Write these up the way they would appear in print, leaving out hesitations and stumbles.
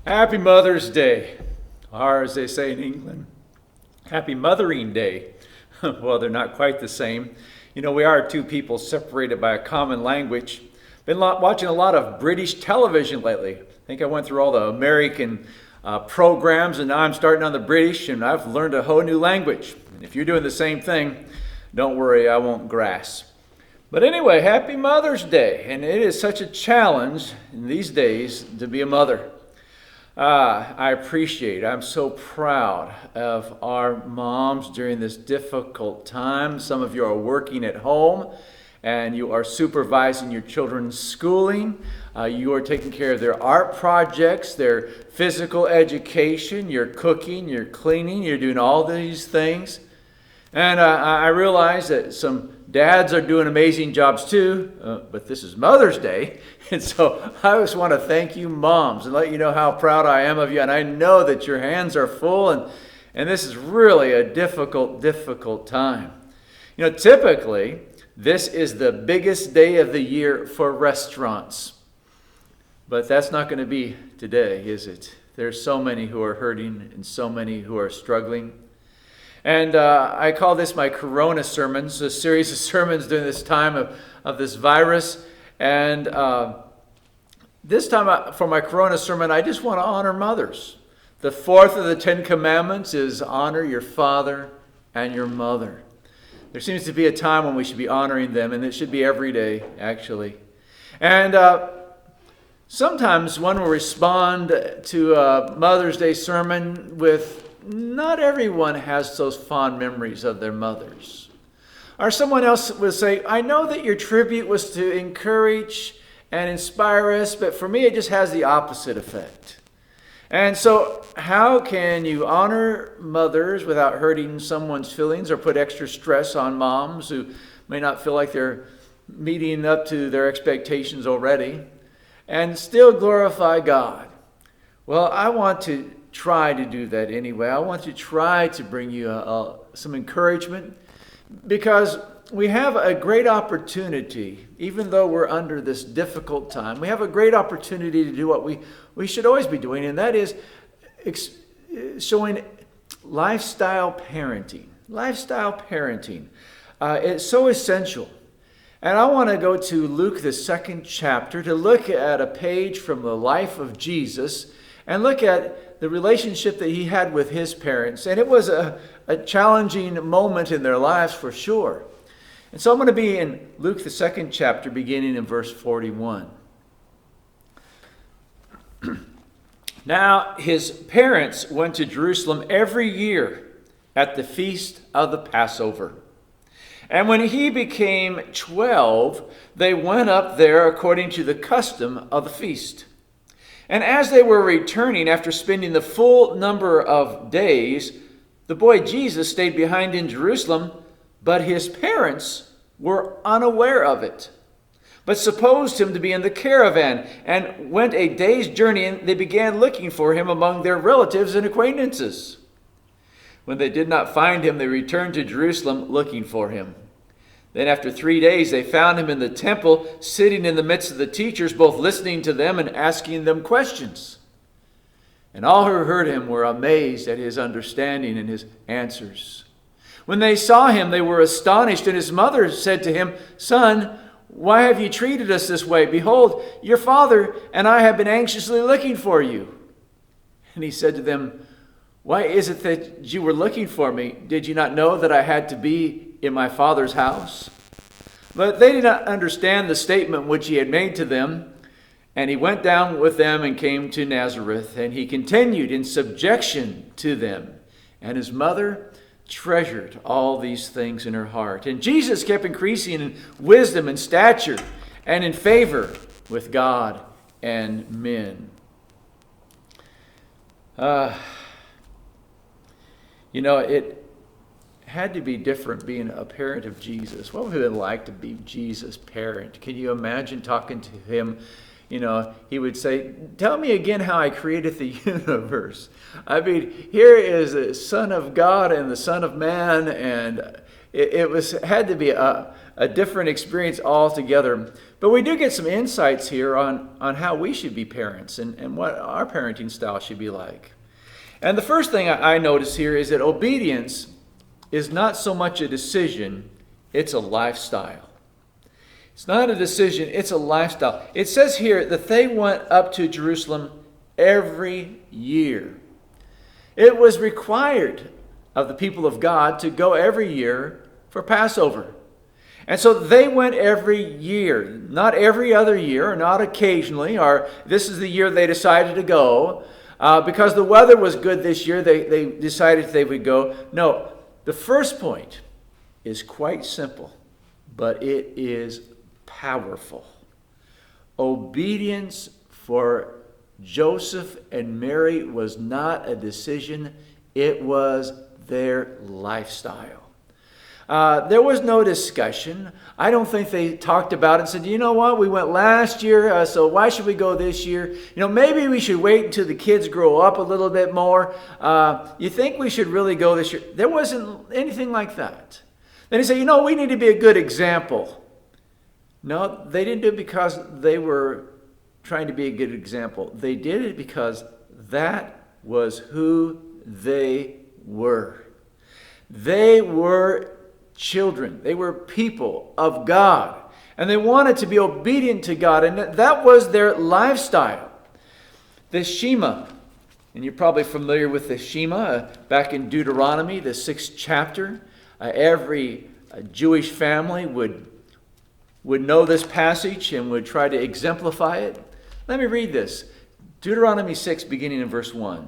Happy Mother's Day, or as they say in England, Happy Mothering Day. Well, they're not quite the same. You know, we are two people separated by a common language. Been watching a lot of British television lately. I think I went through all the American programs, and now I'm starting on the British, and I've learned a whole new language. And if you're doing the same thing, don't worry, I won't grasp. But anyway, Happy Mother's Day, and it is such a challenge in these days to be a mother. I appreciate, I'm so proud of our moms during this difficult time. Some of you are working at home and you are supervising your children's schooling. You are taking care of their art projects, their physical education, you're cooking, you're cleaning, you're doing all these things. And I realize that some dads are doing amazing jobs too, but this is Mother's Day. And so I just want to thank you moms and let you know how proud I am of you. And I know that your hands are full and this is really a difficult time. You know, typically this is the biggest day of the year for restaurants. But that's not going to be today, is it? There's so many who are hurting and so many who are struggling. And I call this my Corona sermons, a series of sermons during this time of this virus. And this time for my Corona sermon, I just want to honor mothers. The fourth of the 10 Commandments is honor your father and your mother. There seems to be a time when we should be honoring them, and it should be every day, actually. And sometimes one will respond to a Mother's Day sermon with, not everyone has those fond memories of their mothers. Or someone else will say, I know that your tribute was to encourage and inspire us, but for me it just has the opposite effect. And so how can you honor mothers without hurting someone's feelings or put extra stress on moms who may not feel like they're meeting up to their expectations already, and still glorify God? Well, I want to try to do that anyway. I want to try to bring you some encouragement, because we have a great opportunity, even though we're under this difficult time, we have a great opportunity to do what we should always be doing, and that is showing lifestyle parenting. Lifestyle parenting. It's so essential. And I want to go to Luke, the 2nd chapter, to look at a page from the life of Jesus and look at the relationship that he had with his parents. And it was a challenging moment in their lives for sure. And so I'm going to be in Luke, the 2nd chapter, beginning in verse 41. Now, his parents went to Jerusalem every year at the feast of the Passover. And when he became 12, they went up there according to the custom of the feast. And as they were returning after spending the full number of days, the boy Jesus stayed behind in Jerusalem, but his parents were unaware of it, but supposed him to be in the caravan, and went a day's journey, and they began looking for him among their relatives and acquaintances. When they did not find him, they returned to Jerusalem looking for him. Then after 3 days, they found him in the temple, sitting in the midst of the teachers, both listening to them and asking them questions. And all who heard him were amazed at his understanding and his answers. When they saw him, they were astonished, and his mother said to him, Son, why have you treated us this way? Behold, your father and I have been anxiously looking for you. And he said to them, Why is it that you were looking for me? Did you not know that I had to be in my father's house? But they did not understand the statement which he had made to them. And he went down with them and came to Nazareth, and he continued in subjection to them. And his mother treasured all these things in her heart. And Jesus kept increasing in wisdom and stature and in favor with God and men. It had to be different being a parent of Jesus. What would it been like to be Jesus' parent? Can you imagine talking to him? He would say, tell me again how I created the universe. I mean, here is the Son of God and the Son of Man, and had to be a different experience altogether. But we do get some insights here on how we should be parents and what our parenting style should be like. And the first thing I notice here is that obedience is not so much a decision, it's a lifestyle. It's not a decision, it's a lifestyle. It says here that they went up to Jerusalem every year. It was required of the people of God to go every year for Passover. And so they went every year, not every other year, or not occasionally, or this is the year they decided to go. Because the weather was good this year, they decided they would go. No, the first point is quite simple, but it is powerful. Obedience for Joseph and Mary was not a decision, it was their lifestyle. There was no discussion. I don't think they talked about it and said, you know what, we went last year, so why should we go this year? Maybe we should wait until the kids grow up a little bit more. You think we should really go this year? There wasn't anything like that. Then he said, we need to be a good example. No, they didn't do it because they were trying to be a good example. They did it because that was who they were. They were children. They were people of God. And they wanted to be obedient to God. And that was their lifestyle. The Shema. And you're probably familiar with the Shema. Back in Deuteronomy, the 6th chapter. Every Jewish family would know this passage and would try to exemplify it. Let me read this. Deuteronomy 6, beginning in verse 1.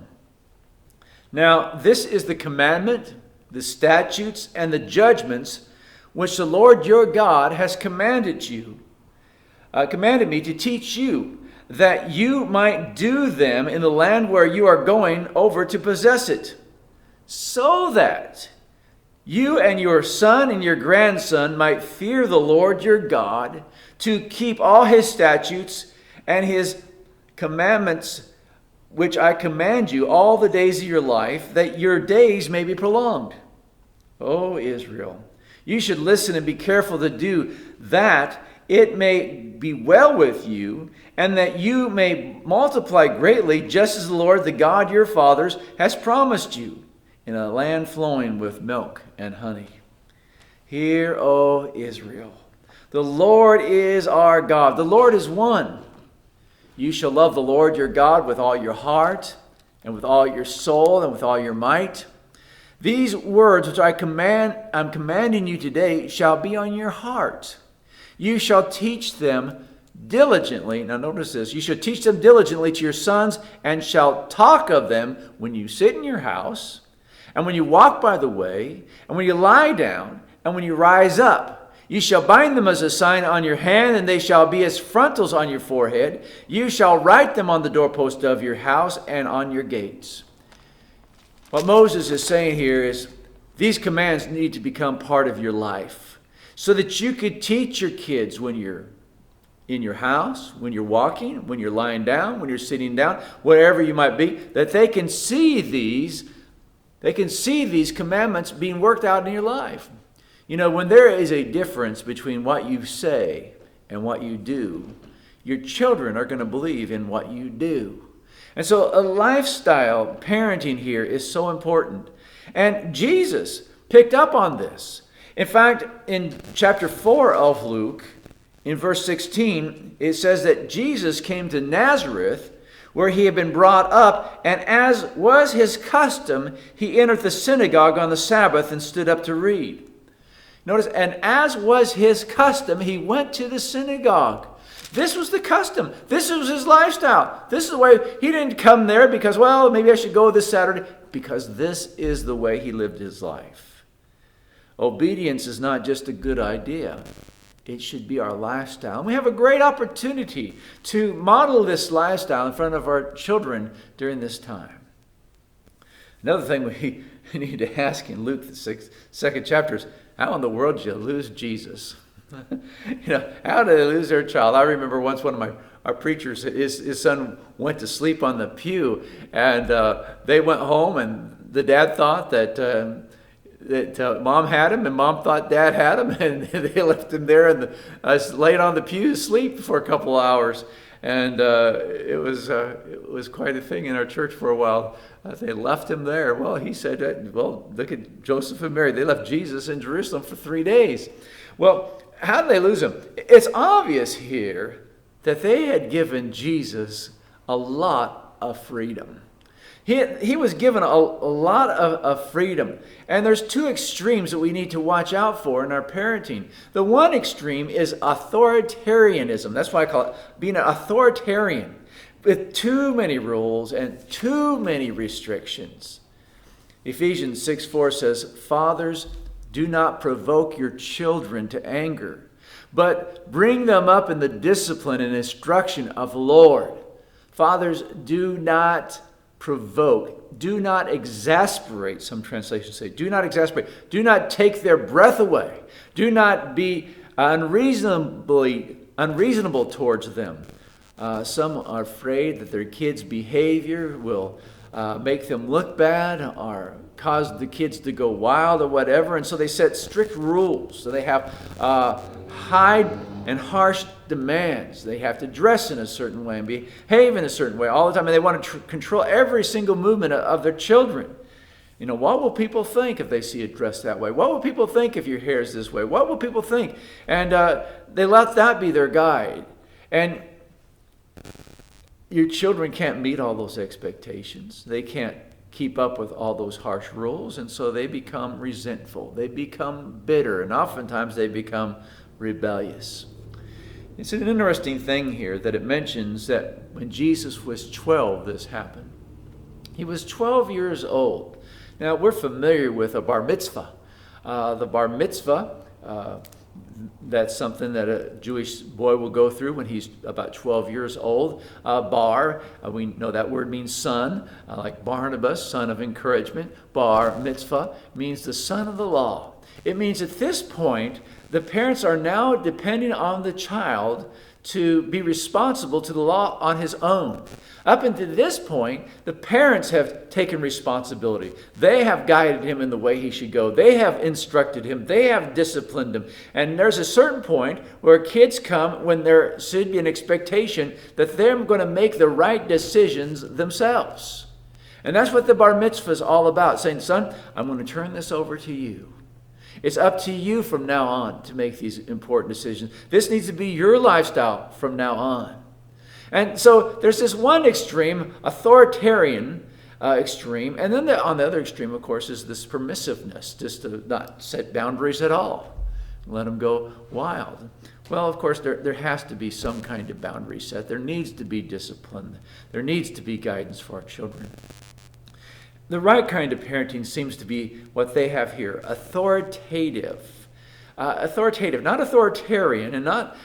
Now, this is the commandment, the statutes, and the judgments which the Lord your God has commanded me to teach you, that you might do them in the land where you are going over to possess it, so that you and your son and your grandson might fear the Lord your God, to keep all his statutes and his commandments which I command you all the days of your life, that your days may be prolonged. O Israel, you should listen and be careful to do that it may be well with you, and that you may multiply greatly, just as the Lord, the God your fathers, has promised you, in a land flowing with milk and honey. Hear, O Israel, the Lord is our God. The Lord is one. You shall love the Lord your God with all your heart, and with all your soul, and with all your might. These words which I'm commanding you today shall be on your heart. You shall teach them diligently. Now notice this. You shall teach them diligently to your sons, and shall talk of them when you sit in your house, and when you walk by the way, and when you lie down, and when you rise up. You shall bind them as a sign on your hand, and they shall be as frontals on your forehead. You shall write them on the doorpost of your house and on your gates. What Moses is saying here is these commands need to become part of your life so that you could teach your kids when you're in your house, when you're walking, when you're lying down, when you're sitting down, wherever you might be, that they can see these commandments being worked out in your life. When there is a difference between what you say and what you do, your children are going to believe in what you do. And so a lifestyle parenting here is so important. And Jesus picked up on this. In fact, in chapter 4 of Luke, in verse 16, it says that Jesus came to Nazareth, where he had been brought up, and as was his custom, he entered the synagogue on the Sabbath and stood up to read. Notice, and as was his custom, he went to the synagogue. This was the custom. This was his lifestyle. This is the way. He didn't come there because, maybe I should go this Saturday. Because this is the way he lived his life. Obedience is not just a good idea. It should be our lifestyle. And we have a great opportunity to model this lifestyle in front of our children during this time. Another thing we need to ask in Luke, the 2nd chapter, is how in the world did you lose Jesus? How did they lose their child? I remember once one of our preachers, his son went to sleep on the pew, and they went home, and the dad thought that that mom had him, and mom thought dad had him, and they left him there and laid on the pew asleep for a couple hours. And it was quite a thing in our church for a while. They left him there. Well, he said, well, look at Joseph and Mary. They left Jesus in Jerusalem for 3 days. Well, how did they lose him? It's obvious here that they had given Jesus a lot of freedom. He was given a lot of freedom. And there's two extremes that we need to watch out for in our parenting. The one extreme is authoritarianism. That's why I call it being an authoritarian, with too many rules and too many restrictions. Ephesians 6:4 says, "Fathers, do not provoke your children to anger, but bring them up in the discipline and instruction of the Lord." Fathers, do not provoke. Do not exasperate. Some translations say, do not exasperate. Do not take their breath away. Do not be unreasonable towards them. Some are afraid that their kids' behavior will make them look bad or cause the kids to go wild or whatever. And so they set strict rules. So they have high and harsh demands. They have to dress in a certain way and behave in a certain way all the time. And they want to control every single movement of their children. You know, what will people think if they see you dressed that way? What will people think if your hair is this way? What will people think? And they let that be their guide. And your children can't meet all those expectations. They can't keep up with all those harsh rules. And so they become resentful. They become bitter. And oftentimes they become rebellious. It's an interesting thing here that it mentions that when Jesus was 12, this happened. He was 12 years old. Now, we're familiar with a bar mitzvah. The bar mitzvah, that's something that a Jewish boy will go through when he's about 12 years old. Bar, we know that word means son, like Barnabas, son of encouragement. Bar mitzvah means the son of the law. It means at this point, the parents are now depending on the child to be responsible to the law on his own. Up until this point, the parents have taken responsibility. They have guided him in the way he should go. They have instructed him. They have disciplined him. And there's a certain point where kids come when there should be an expectation that they're going to make the right decisions themselves. And that's what the bar mitzvah is all about, saying, son, I'm going to turn this over to you. It's up to you from now on to make these important decisions. This needs to be your lifestyle from now on. And so there's this one extreme, authoritarian extreme. And then on the other extreme, of course, is this permissiveness, just to not set boundaries at all. Let them go wild. Well, of course, there has to be some kind of boundary set. There needs to be discipline. There needs to be guidance for our children. The right kind of parenting seems to be what they have here, authoritative. Authoritative, not authoritarian and not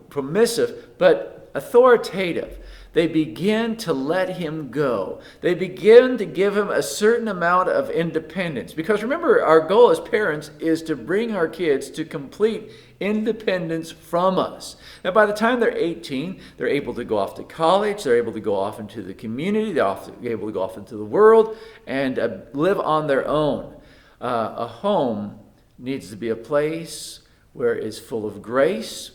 permissive, but authoritative. They begin to let him go. They begin to give him a certain amount of independence. Because remember, our goal as parents is to bring our kids to complete independence from us. Now, by the time they're 18, they're able to go off to college. They're able to go off into the community. They're able to go off into the world and live on their own. A home needs to be a place where it's full of grace.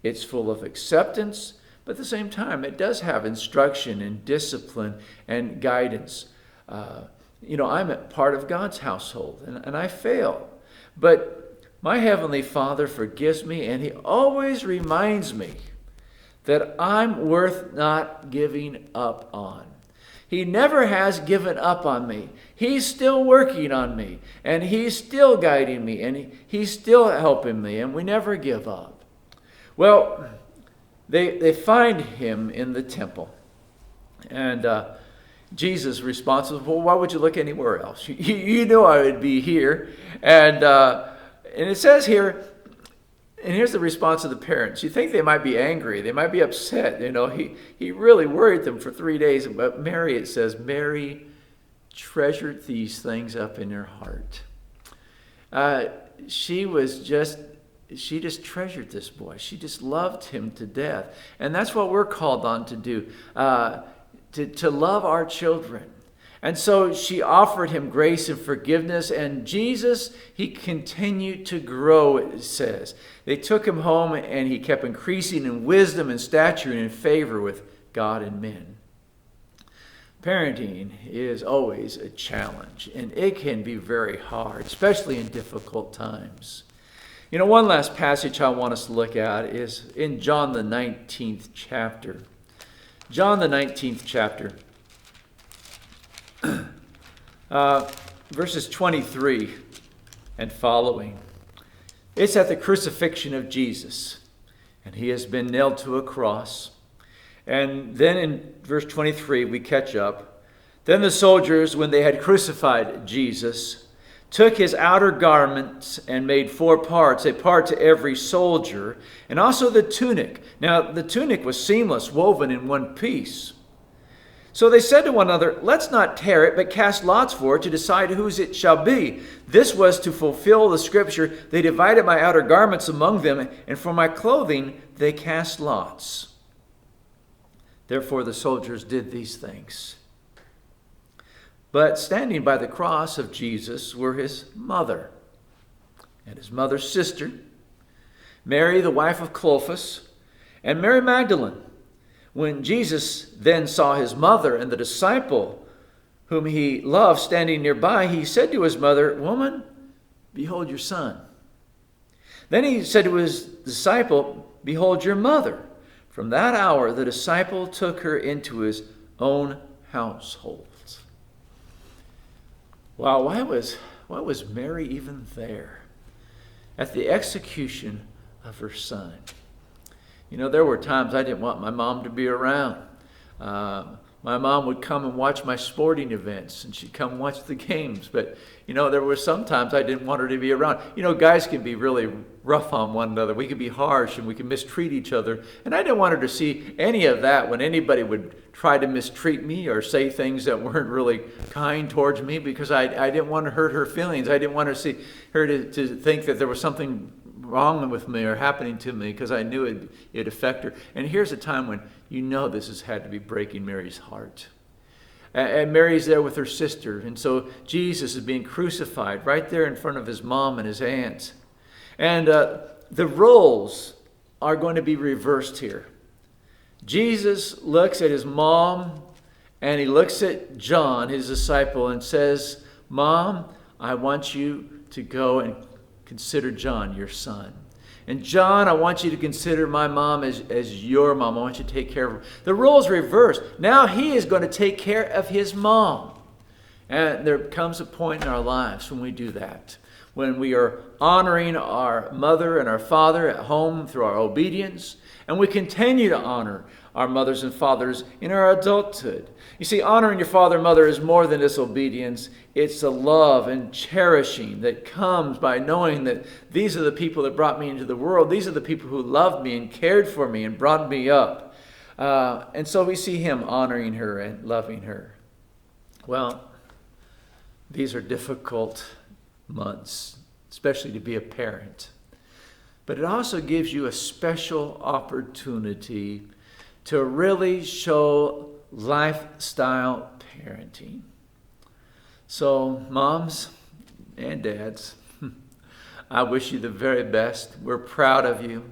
It's full of acceptance. But at the same time, it does have instruction and discipline and guidance. I'm a part of God's household, and I fail. But my Heavenly Father forgives me, and He always reminds me that I'm worth not giving up on. He never has given up on me. He's still working on me, and He's still guiding me, and He's still helping me, and we never give up. Well, They find him in the temple. And Jesus' response was, well, why would you look anywhere else? You know I would be here. And it says here, and here's the response of the parents. You think they might be angry. They might be upset. He really worried them for 3 days. But Mary, it says, Mary treasured these things up in her heart. She just treasured this boy. She just loved him to death. And that's what we're called on to do, to love our children. And so she offered him grace and forgiveness, and Jesus, he continued to grow, it says. They took him home, and he kept increasing in wisdom and stature and in favor with God and men. Parenting is always a challenge, and it can be very hard, especially in difficult times. You know, one last passage I want us to look at is in John the 19th chapter. John the 19th chapter. Verses 23 and following. It's at the crucifixion of Jesus, and he has been nailed to a cross. And then in verse 23 we catch up. Then the soldiers, when they had crucified Jesus, took his outer garments and made 4 parts, a part to every soldier, and also the tunic. Now the tunic was seamless, woven in one piece. So they said to one another, "Let's not tear it, but cast lots for it to decide whose it shall be." This was to fulfill the scripture, "They divided my outer garments among them, and for my clothing they cast lots." Therefore the soldiers did these things. But standing by the cross of Jesus were his mother and his mother's sister, Mary, the wife of Clopas, and Mary Magdalene. When Jesus then saw his mother and the disciple whom he loved standing nearby, he said to his mother, "Woman, behold your son." Then he said to his disciple, "Behold your mother." From that hour, the disciple took her into his own household. Wow, why was Mary even there at the execution of her son? You know, there were times I didn't want my mom to be around. My mom would come and watch my sporting events, and she'd come watch the games. But, you know, there were some times I didn't want her to be around. You know, guys can be really rough on one another. We can be harsh, and we can mistreat each other. And I didn't want her to see any of that when anybody would try to mistreat me or say things that weren't really kind towards me, because I didn't want to hurt her feelings. I didn't want her to think that there was something wrong with me or happening to me, because I knew it'd affect her. And here's a time when you know this has had to be breaking Mary's heart. And Mary's there with her sister. And so Jesus is being crucified right there in front of his mom and his aunt. And the roles are going to be reversed here. Jesus looks at his mom and he looks at John, his disciple, and says, "Mom, I want you to go and consider John your son. And John, I want you to consider my mom as your mom. I want you to take care of her." The roles reversed. Now he is going to take care of his mom. And there comes a point in our lives when we do that, when we are honoring our mother and our father at home through our obedience, and we continue to honor our mothers and fathers in our adulthood. You see, honoring your father and mother is more than disobedience. It's the love and cherishing that comes by knowing that these are the people that brought me into the world. These are the people who loved me and cared for me and brought me up. And so we see him honoring her and loving her. Well, these are difficult months, especially to be a parent. But it also gives you a special opportunity to really show lifestyle parenting. So, moms and dads, I wish you the very best. We're proud of you.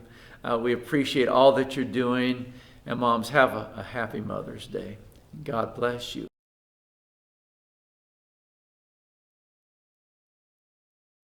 We appreciate all that you're doing. And moms, have a happy Mother's Day. God bless you.